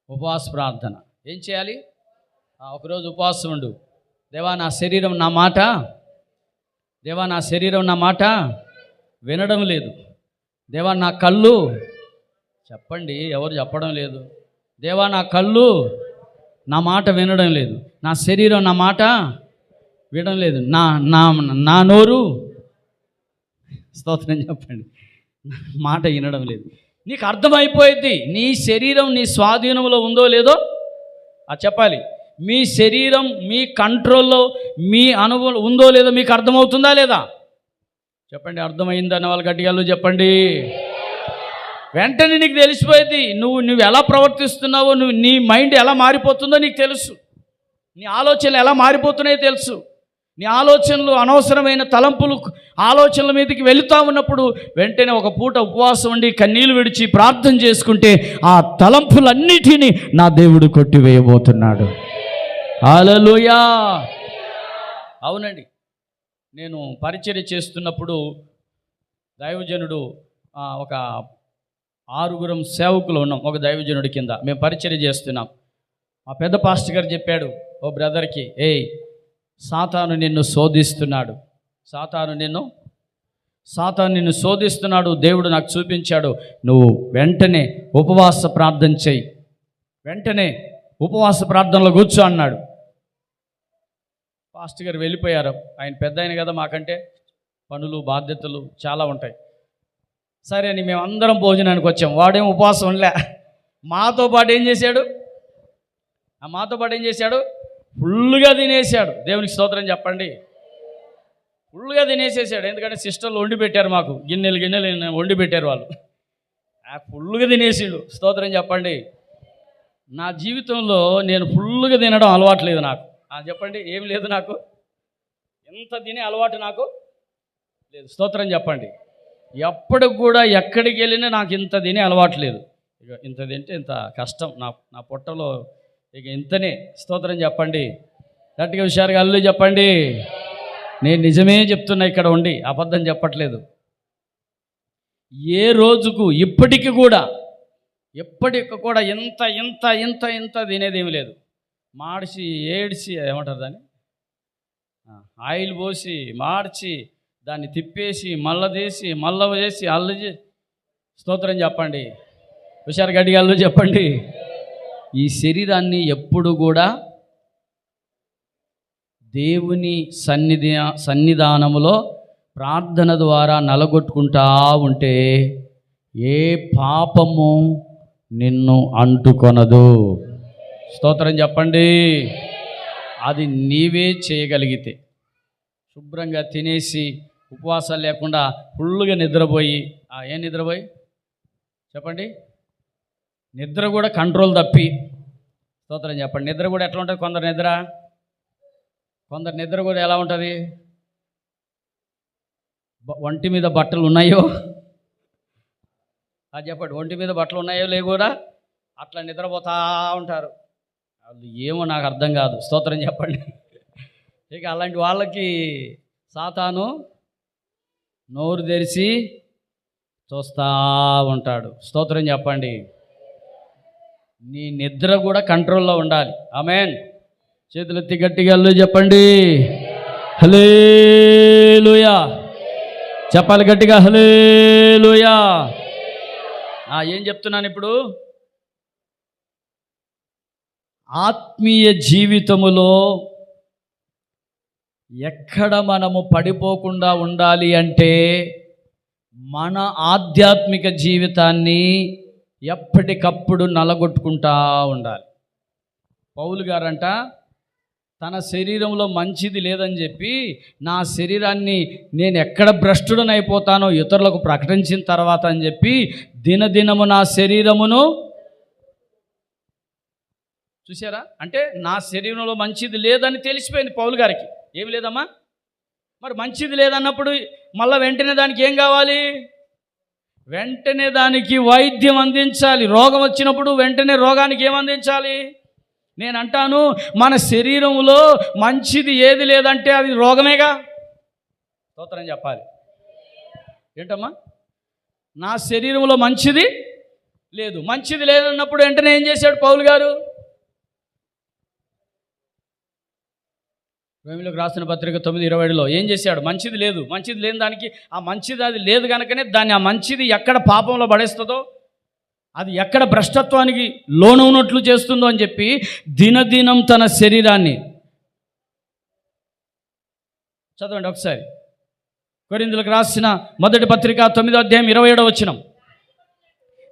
ఉపవాస ప్రార్థన. ఏం చేయాలి? ఒకరోజు ఉపవాసం ఉండు. దేవా నా శరీరం నా మాట వినడం లేదు. దేవా నా కళ్ళు, చెప్పండి, ఎవరు చెప్పడం లేదు. దేవా నా కళ్ళు నా మాట వినడం లేదు, నా శరీరం నా మాట వినడం లేదు, నా నోరు, స్తోత్రం చెప్పండి, మాట వినడం లేదు. నీకు అర్థమైపోయింది నీ శరీరం నీ స్వాధీనంలో ఉందో లేదో. అది చెప్పాలి. మీ శరీరం మీ కంట్రోల్లో, మీ అనుభవం ఉందో లేదో మీకు అర్థమవుతుందా లేదా? చెప్పండి. అర్థమైందన్న వాళ్ళు గట్టిగా చెప్పండి. వెంటనే నీకు తెలిసిపోయింది నువ్వు ఎలా ప్రవర్తిస్తున్నావో, నీ మైండ్ ఎలా మారిపోతుందో నీకు తెలుసు. నీ ఆలోచనలు ఎలా మారిపోతున్నాయో తెలుసు. నీ ఆలోచనలు అనవసరమైన తలంపులు ఆలోచనల మీదకి వెళుతూ ఉన్నప్పుడు వెంటనే ఒక పూట ఉపవాసం ఉండి కన్నీళ్లు విడిచి ప్రార్థన చేసుకుంటే ఆ తలంపులన్నిటినీ నా దేవుడు కొట్టివేయబోతున్నాడు. హల్లెలూయా. అవునండి, నేను పరిచర్య చేస్తున్నప్పుడు దైవజనుడు ఒక 6 సేవకులు ఉన్నాం. ఒక దైవజనుడి కింద మేము పరిచర్య చేస్తున్నాం. మా పెద్ద పాస్టర్ గారు చెప్పాడు ఓ బ్రదర్కి, సాతాను నిన్ను శోధిస్తున్నాడు, సాతాను నిన్ను శోధిస్తున్నాడు, దేవుడు నాకు చూపించాడు, నువ్వు వెంటనే ఉపవాస ప్రార్థన చెయ్యి, వెంటనే ఉపవాస ప్రార్థనలో కూర్చో అన్నాడు. పాస్టర్ గారు వెళ్ళిపోయారు. ఆయన పెద్ద ఆయన కదా, మాకంటే పనులు బాధ్యతలు చాలా ఉంటాయి. సరే అని మేమందరం భోజనానికి వచ్చాం. వాడేం ఉపవాసం ఉండలే. మాతో పాటు ఏం చేశాడు? ఫుల్గా తినేసాడు. దేవునికి స్తోత్రం చెప్పండి. ఫుల్గా తినేసేసాడు. ఎందుకంటే సిస్టర్లు వండి పెట్టారు, మాకు గిన్నెలు వండి పెట్టారు వాళ్ళు. ఫుల్గా తినేసిండు. స్తోత్రం చెప్పండి. నా జీవితంలో నేను ఫుల్గా తినడం అలవాట్లేదు నాకు. చెప్పండి, ఏం లేదు నాకు, ఎంత తినే అలవాటు నాకు లేదు. స్తోత్రం చెప్పండి. ఎప్పటికి కూడా ఎక్కడికి వెళ్ళినా నాకు ఇంత తినే అలవాటు లేదు. ఇక ఇంత తింటే ఇంత కష్టం నా పొట్టలో, ఇక ఇంతనే. స్తోత్రం చెప్పండి. గట్టిగా హుషారుగా అల్లు చెప్పండి. నేను నిజమే చెప్తున్నా, ఇక్కడ ఉండి అబద్ధం చెప్పట్లేదు. ఏ రోజుకు ఇప్పటికి కూడా ఇంత ఇంత ఇంత ఇంత తినేదేమి లేదు. మార్చి ఏడ్చి ఏమంటారు దాన్ని, ఆయిల్ పోసి మార్చి దాన్ని తిప్పేసి మళ్ళా తీసి మళ్ళా చేసి అల్లు చేసి. స్తోత్రం చెప్పండి. హుషారు గట్టిగా అల్లు చెప్పండి. ఈ శరీరాన్ని ఎప్పుడు కూడా దేవుని సన్నిధానములో ప్రార్థన ద్వారా నలగొట్టుకుంటా ఉంటే ఏ పాపము నిన్ను అంటుకొనదు. స్తోత్రం చెప్పండి. అది నీవే చేయగలిగితే, శుభ్రంగా తినేసి ఉపవాసాలు లేకుండా ఫుల్గా నిద్రపోయి, ఏం నిద్రపోయి చెప్పండి, నిద్ర కూడా కంట్రోల్ తప్పి. స్తోత్రం చెప్పండి. నిద్ర కూడా ఎట్లా ఉంటుంది? కొందరు నిద్ర కూడా ఎలా ఉంటుంది? ఒంటి మీద బట్టలు ఉన్నాయో చెప్పండి, ఒంటి మీద బట్టలు ఉన్నాయో లేవు కూడా అట్లా నిద్రపోతూ ఉంటారు. వాళ్ళు ఏమో నాకు అర్థం కాదు. స్తోత్రం చెప్పండి. ఇక అలాంటి వాళ్ళకి సాతాను నోరు తెరిచి చూస్తూ ఉంటాడు. స్తోత్రం చెప్పండి. నీ నిద్ర కూడా కంట్రోల్లో ఉండాలి. ఆమేన్. చేతులెత్తి గట్టిగా చెప్పండి. హల్లెలూయా చెప్పాలి గట్టిగా, హల్లెలూయా. ఏం చెప్తున్నాను ఇప్పుడు? ఆత్మీయ జీవితములో ఎక్కడ మనము పడిపోకుండా ఉండాలి అంటే మన ఆధ్యాత్మిక జీవితాన్ని ఎప్పటికప్పుడు నలగొట్టుకుంటా ఉండాలి. పౌలు గారంట తన శరీరంలో మంచిది లేదని చెప్పి, నా శరీరాన్ని నేను ఎక్కడ భ్రష్టుడనైపోతానో ఇతరులకు ప్రకటించిన తర్వాత అని చెప్పి దినదినము నా శరీరమును చూసారా, అంటే నా శరీరంలో మంచిది లేదని తెలిసిపోయింది పౌలు గారికి. ఏమి లేదమ్మా, మరి మంచిది లేదన్నప్పుడు మళ్ళీ వెంటనే దానికి ఏం కావాలి? వెంటనే దానికి వైద్యం అందించాలి. రోగం వచ్చినప్పుడు వెంటనే రోగానికి ఏం అందించాలి? నేను అంటాను, మన శరీరంలో మంచిది ఏది లేదంటే అది రోగమేగా. స్తోత్రం చెప్పాలి. ఏంటమ్మా, నా శరీరంలో మంచిది లేదు. మంచిది లేదన్నప్పుడు వెంటనే ఏం చేశాడు పౌలు గారు? రోమీయులకు రాసిన పత్రిక 9:20లో ఏం చేశాడు? మంచిది లేదు. మంచిది లేని దానికి ఆ మంచిది అది లేదు కనుకనే దాన్ని, ఆ మంచిది ఎక్కడ పాపంలో పడేస్తుందో, అది ఎక్కడ భ్రష్టత్వానికి లోనవునట్లు చేస్తుందో అని చెప్పి దినదినం తన శరీరాన్ని, చదవండి ఒకసారి, కొరింథీయులకు రాసిన మొదటి పత్రిక 9వ అధ్యాయం 27వ వచనం.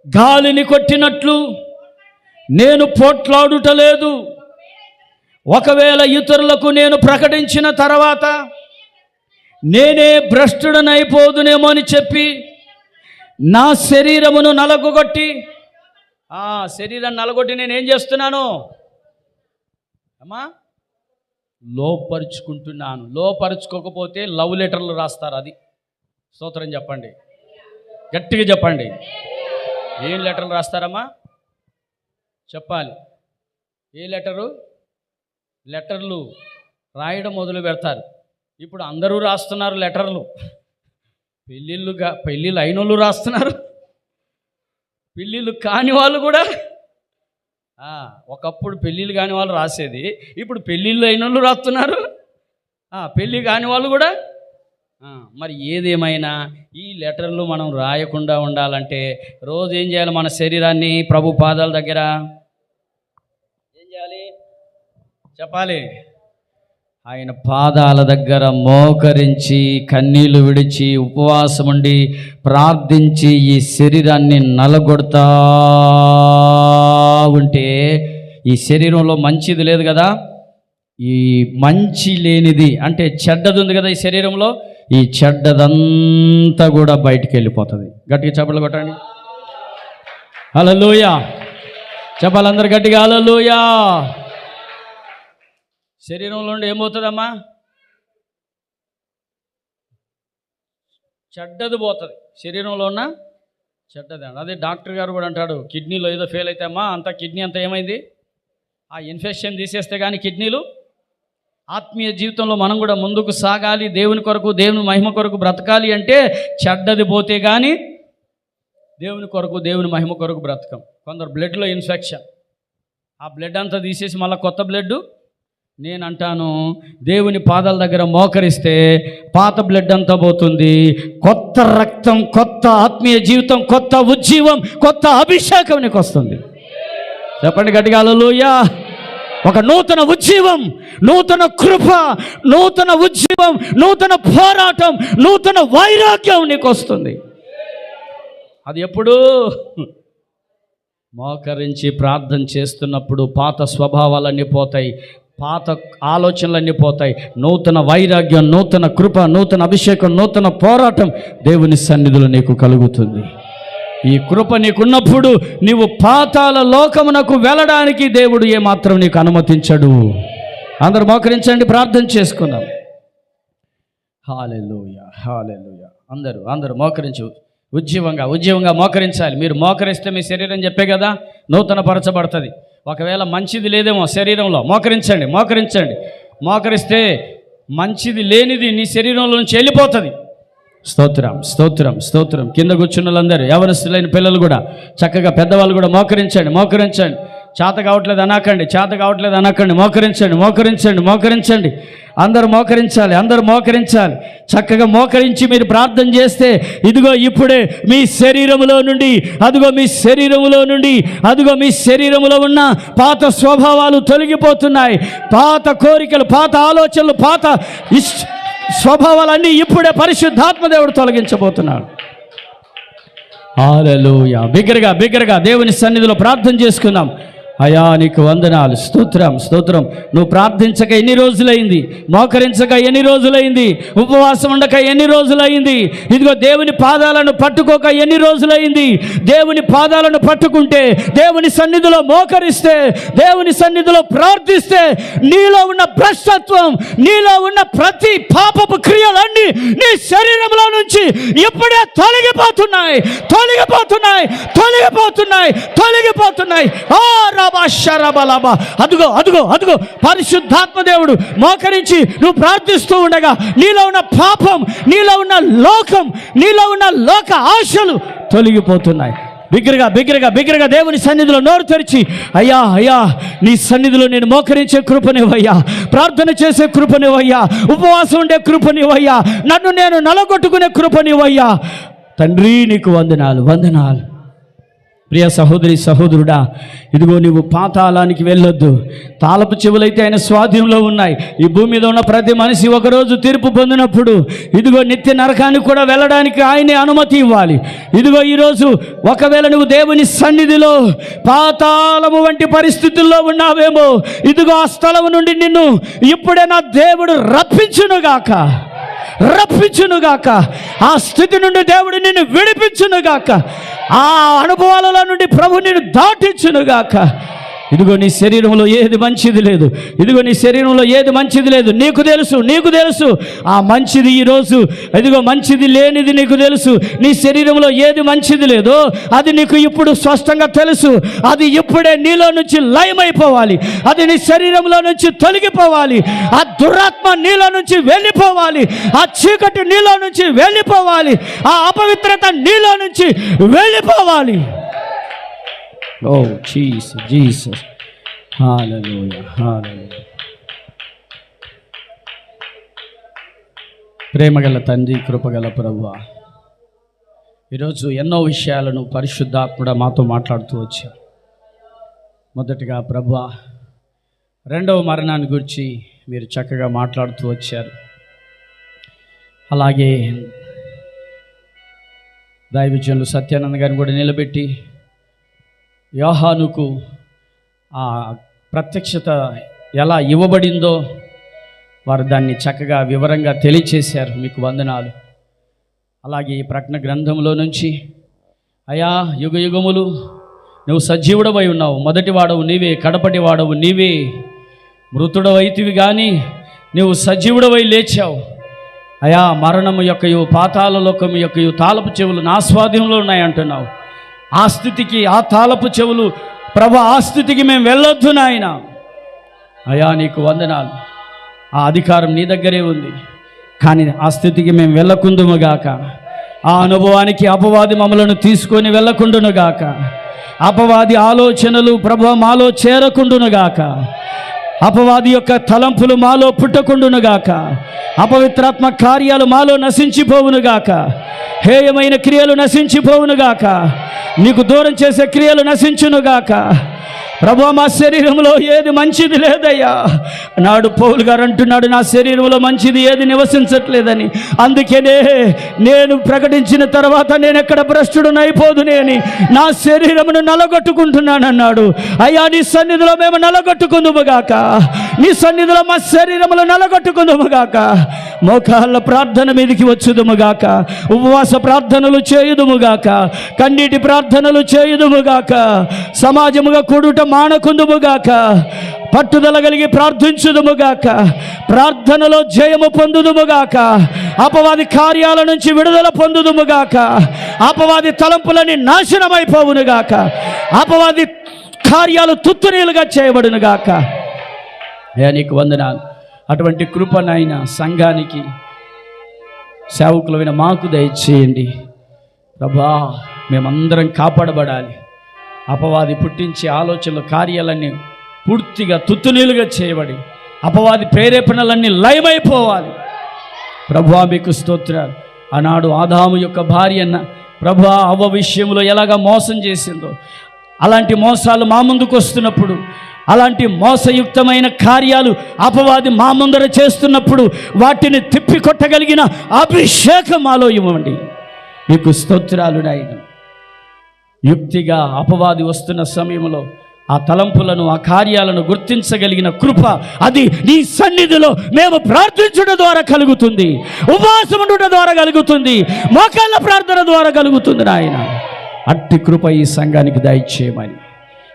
గాలిని కొట్టినట్లు నేను పోట్లాడుటలేదు, ఒకవేళ ఇతరులకు నేను ప్రకటించిన తర్వాత నేనే భ్రష్టుడనైపోదునేమో అని చెప్పి నా శరీరమును నలగొట్టి, శరీరాన్ని నలగొట్టి నేనేం చేస్తున్నాను అమ్మా? లోపరుచుకుంటున్నాను. లోపరుచుకోకపోతే లవ్ లెటర్లు రాస్తారు. అది స్తోత్రం చెప్పండి, గట్టిగా చెప్పండి. ఏం లెటర్లు రాస్తారమ్మా? చెప్పాలి. ఏ లెటర్లు రాయడం మొదలు పెడతారు. ఇప్పుడు అందరూ రాస్తున్నారు లెటర్లు. పెళ్ళిళ్ళు అయిన వాళ్ళు రాస్తున్నారు, పెళ్ళిళ్ళు కాని వాళ్ళు కూడా. ఒకప్పుడు పెళ్ళిళ్ళు కాని వాళ్ళు రాసేది, ఇప్పుడు పెళ్ళిళ్ళు అయిన వాళ్ళు రాస్తున్నారు, పెళ్ళి కాని వాళ్ళు కూడా. మరి ఏదేమైనా ఈ లెటర్లు మనం రాయకుండా ఉండాలంటే రోజు ఏం చేయాలి? మన శరీరాన్ని ప్రభు పాదాల దగ్గర ఏం చేయాలి చెప్పాలి? ఆయన పాదాల దగ్గర మోకరించి కన్నీళ్లు విడిచి ఉపవాసం ఉండి ప్రార్థించి ఈ శరీరాన్ని నలగొడతా ఉంటే, ఈ శరీరంలో మంచిది లేదు కదా, ఈ మంచి లేనిది అంటే చెడ్డది ఉంది కదా ఈ శరీరంలో, ఈ చెడ్డదంతా కూడా బయటికి వెళ్ళిపోతుంది. గట్టిగా చప్పట్లు కొట్టండి. హల్లెలూయా. చెప్పాలందరూ గట్టిగా హల్లెలూయా. శరీరంలో నుండి ఏమవుతుందమ్మా? చెడ్డది పోతుంది. శరీరంలో ఉన్న చెడ్డది. అదే డాక్టర్ గారు కూడా అంటాడు, కిడ్నీలో ఏదో ఫెయిల్ అయితే అమ్మా అంతా కిడ్నీ అంతా ఏమైంది, ఆ ఇన్ఫెక్షన్ తీసేస్తే కానీ కిడ్నీలు. ఆత్మీయ జీవితంలో మనం కూడా ముందుకు సాగాలి, దేవుని కొరకు దేవుని మహిమ కొరకు బ్రతకాలి అంటే చెడ్డది పోతే కానీ దేవుని కొరకు దేవుని మహిమ కొరకు బ్రతకం. కొందరు బ్లడ్లో ఇన్ఫెక్షన్, ఆ బ్లడ్ అంతా తీసేసి మళ్ళీ కొత్త బ్లడ్. నేను అంటాను, దేవుని పాదాల దగ్గర మోకరిస్తే పాత బ్లడ్ అంతా పోతుంది, కొత్త రక్తం, కొత్త ఆత్మీయ జీవితం, కొత్త ఉజ్జీవం, కొత్త అభిషేకం నీకు వస్తుంది. చెప్పండి గట్టిగా హల్లెలూయా. ఒక నూతన ఉజ్జీవం, నూతన కృప, నూతన ఉజ్జీవం, నూతన పోరాటం, నూతన వైరాగ్యం నీకు వస్తుంది. అది ఎప్పుడు? మోకరించి ప్రార్థన చేస్తున్నప్పుడు పాత స్వభావాలన్నీ పోతాయి, పాత ఆలోచనలన్నీ పోతాయి. నూతన వైరాగ్యం, నూతన కృప, నూతన అభిషేకం, నూతన పోరాటం దేవుని సన్నిధిలో నీకు కలుగుతుంది. ఈ కృప నీకున్నప్పుడు నీవు పాతాళ లోకమునకు వెళ్ళడానికి దేవుడు ఏమాత్రం నీకు అనుమతించడు. అందరూ మోకరించండి, ప్రార్థన చేసుకుందాం. హల్లెలూయా, హల్లెలూయా. అందరూ మోకరించు. ఉజ్జీవంగా మోకరించాలి. మీరు మోకరిస్తే మీ శరీరం చెప్పే కదా నూతన పరచబడుతుంది. ఒకవేళ మంచిది లేదేమో శరీరంలో, మోకరించండి. మోకరిస్తే మంచిది లేనిది నీ శరీరంలో నుంచి వెళ్ళిపోతుంది. స్తోత్రం. కింద కూర్చున్న వాళ్ళందరూ, యవనస్తులైన పిల్లలు కూడా చక్కగా, పెద్దవాళ్ళు కూడా మోకరించండి. చేత కావట్లేదు అనకండి, మోకరించండి. అందరూ మోకరించాలి. చక్కగా మోకరించి మీరు ప్రార్థన చేస్తే ఇదిగో ఇప్పుడే మీ శరీరములో నుండి, అదిగో మీ శరీరములో ఉన్న పాత స్వభావాలు తొలగిపోతున్నాయి. పాత కోరికలు, పాత ఆలోచనలు, పాత స్వభావాలన్నీ ఇప్పుడే పరిశుద్ధాత్మ దేవుడు తొలగించబోతున్నాడు. హల్లెలూయా. బిగ్గరగా దేవుని సన్నిధిలో ప్రార్థన చేసుకుందాం. అయా నీకు వందనాలు, స్తోత్రం. నువ్వు ప్రార్థించక ఎన్ని రోజులైంది, మోకరించక ఎన్ని రోజులైంది, ఉపవాసం ఉండక ఎన్ని రోజులైంది, ఇదిగో దేవుని పాదాలను పట్టుకోక ఎన్ని రోజులైంది. దేవుని పాదాలను పట్టుకుంటే, దేవుని సన్నిధిలో మోకరిస్తే, దేవుని సన్నిధిలో ప్రార్థిస్తే నీలో ఉన్న భ్రష్టత్వం, నీలో ఉన్న ప్రతి పాపపు క్రియలన్నీ నీ శరీరంలో నుంచి ఇప్పుడే తొలగిపోతున్నాయి. అదుగో పరిశుద్ధాత్మ దేవుడు మోకరించి నువ్వు ప్రార్థిస్తూ ఉండగా నీలో ఉన్న పాపం, నీలో ఉన్న లోకం, నీలో ఉన్న లోక ఆశలు తొలగిపోతున్నాయి. బిగ్గరగా దేవుని సన్నిధిలో నోరు తెరిచి, అయ్యా నీ సన్నిధిలో నేను మోకరించే కృపనివయ్యా, ప్రార్థన చేసే కృపనివయ్యా, ఉపవాసం ఉండే కృపనివయ్యా, నన్ను నేను నలగొట్టుకునే కృపనివయ్యా. తండ్రి నీకు వందనాలు. ప్రియ సహోదరుడా, ఇదిగో నీవు పాతాళానికి వెళ్ళొద్దు. తాళపు చెవులైతే ఆయన స్వాధీనంలో ఉన్నాయి. ఈ భూమి మీద ఉన్న ప్రతి మనిషి ఒకరోజు తీర్పు పొందినప్పుడు ఇదిగో నిత్య నరకానికి కూడా వెళ్ళడానికి ఆయనే అనుమతి ఇవ్వాలి. ఇదిగో ఈరోజు ఒకవేళ నువ్వు దేవుని సన్నిధిలో పాతాళము వంటి పరిస్థితుల్లో ఉన్నావేమో, ఇదిగో ఆ స్థలం నుండి నిన్ను ఇప్పుడే నా దేవుడు రప్పించునుగాక. ఆ స్థితి నుండి దేవుడు నిన్ను విడిపించునుగాక. ఆ అనుభవాలలో నుండి ప్రభు నిన్ను దాటించునుగాక. ఇదిగో నీ శరీరంలో ఏది మంచిది లేదు, నీకు తెలుసు. ఆ మంచిది ఈరోజు, ఇదిగో మంచిది లేనిది నీకు తెలుసు. నీ శరీరంలో ఏది మంచిది లేదో అది నీకు ఇప్పుడు స్పష్టంగా తెలుసు. అది ఇప్పుడే నీలో నుంచి లయమైపోవాలి. అది నీ శరీరంలో నుంచి తొలగిపోవాలి. ఆ దురాత్మ నీలో నుంచి వెళ్ళిపోవాలి. ఆ చీకటి నీలో నుంచి వెళ్ళిపోవాలి. ఆ అపవిత్రత నీలో నుంచి వెళ్ళిపోవాలి. ఓ జీసస్. హల్లెలూయా. ప్రేమగల తండ్రి, కృపగల ప్రభువా, ఈరోజు ఎన్నో విషయాలను పరిశుద్ధాత్ముడ మాతో మాట్లాడుతూ వచ్చారు. మొదటిగా ప్రభువా, రెండవ మరణాన్ని గురించి మీరు చక్కగా మాట్లాడుతూ వచ్చారు. అలాగే దైవజనులు సత్యానంద గారిని కూడా నిలబెట్టి యోహానుకు ఆ ప్రత్యక్షత ఎలా ఇవ్వబడిందో వారు దాన్ని చక్కగా వివరంగా తెలియచేశారు. మీకు వందనాలు. అలాగే ఈ ప్రకటన గ్రంథంలో నుంచి అయా యుగయుగములు నువ్వు సజీవుడవై ఉన్నావు. మొదటి వాడవు నీవే, కడపటి వాడవు నీవే. మృతుడవైతివి కానీ నువ్వు సజీవుడవై లేచావు. అయా, మరణము యొక్కయు పాతాళ లోకము యొక్కయు తాళపు చెవులు నా స్వాధీనంలో ఉన్నాయంటున్నావు. ఆ స్థితికి, ఆ తాళపు చెవులు ప్రభు, ఆ స్థితికి మేము వెళ్ళొద్దు నాయన. అయా నీకు వందనాలు. ఆ అధికారం నీ దగ్గరే ఉంది, కానీ ఆ స్థితికి మేము వెళ్ళకుందుముగాక. ఆ అనుభవానికి అపవాది మమ్మలను తీసుకొని వెళ్ళకుండునుగాక. అపవాది ఆలోచనలు ప్రభు మాలో చేరకుండునుగాక. అపవాది యొక్క తలంపులు మాలో పుట్టకుండునుగాక. అపవిత్రాత్మ కార్యాలు మాలో నశించిపోవునుగాక. హేయమైన క్రియలు నశించిపోవునుగాక. నీకు దూరం చేసే క్రియలు నశించునుగాక. ప్రభు, మా శరీరంలో ఏది మంచిది లేదయ్యా. నాడు పౌలు గారు అంటున్నాడు, నా శరీరంలో మంచిది ఏది నివసించట్లేదని. అందుకనే నేను ప్రకటించిన తర్వాత నేను ఎక్కడ భ్రష్టుడునైపోదునేని నా శరీరమును నలగొట్టుకుంటున్నానన్నాడు. అయ్యా, నీ సన్నిధిలో మేము నలగొట్టుకుందుముగాక. నీ సన్నిధిలో మా శరీరములు నలగొట్టుకుందుముగాక. మోకాళ్ళ ప్రార్థన మీదికి వచ్చుదుముగాక. ఉపవాస ప్రార్థనలు చేయుదుముగాక. కన్నీటి ప్రార్థనలు చేయుదుముగాక. సమాజముగా కూడుట మానకుందుముగాక. పట్టుదల కలిగి ప్రార్థించుదుముగాక. ప్రార్థనలో జయము పొందుదుముగాక. అపవాది కార్యాల నుంచి విడుదల పొందుదుముగాక. అపవాది తలంపులని నాశనమైపోవునుగాక. అపవాది కార్యాలు తుత్తునీలుగా చేయబడునుగాక. అయ్యా నీకు వందనాలు. అటువంటి కృపనైన సంఘానికి, సేవకులైన మాకు దయచేయండి ప్రభా. మేమందరం కాపాడబడాలి. అపవాది పుట్టించే ఆలోచనలు, కార్యాలన్నీ పూర్తిగా తుత్తునీలుగా చేయబడి అపవాది ప్రేరేపణలన్నీ లయమైపోవాలి. ప్రభువా మీకు స్తోత్రాలు. ఆనాడు ఆదాము యొక్క భార్య ప్రభువా అవ్వ విషయంలో ఎలాగా మోసం చేసిందో, అలాంటి మోసాలు మా ముందుకు వస్తున్నప్పుడు, అలాంటి మోసయుక్తమైన కార్యాలు అపవాది మా ముందర చేస్తున్నప్పుడు వాటిని తిప్పికొట్టగలిగిన అభిషేకం మాలో ఇవ్వండి. మీకు స్తోత్రాలు నాయన. యుక్తిగా అపవాది వస్తున్న సమయంలో ఆ తలంపులను, ఆ కార్యాలను గుర్తించగలిగిన కృప అది నీ సన్నిధిలో మేము ప్రార్థించడం ద్వారా కలుగుతుంది. ఉపవాసం ఉండడం ద్వారా కలుగుతుంది. మోకాళ్ళ ప్రార్థన ద్వారా కలుగుతుంది నాయన. అట్టి కృప ఈ సంఘానికి దయచేయమని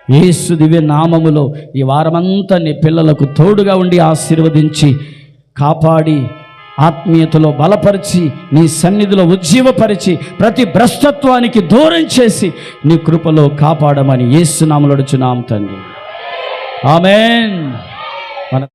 యేసు దివ్య నామములో ఈ వారమంతా నీ పిల్లలకు తోడుగా ఉండి ఆశీర్వదించి కాపాడి ఆత్మీయతలో బలపరిచి నీ సన్నిధిలో ఉజ్జీవపరిచి ప్రతి భ్రష్టత్వానికి దూరం చేసి నీ కృపలో కాపాడమని యేసు నామములో అడుగుచున్నాం తండ్రి. ఆమేన్.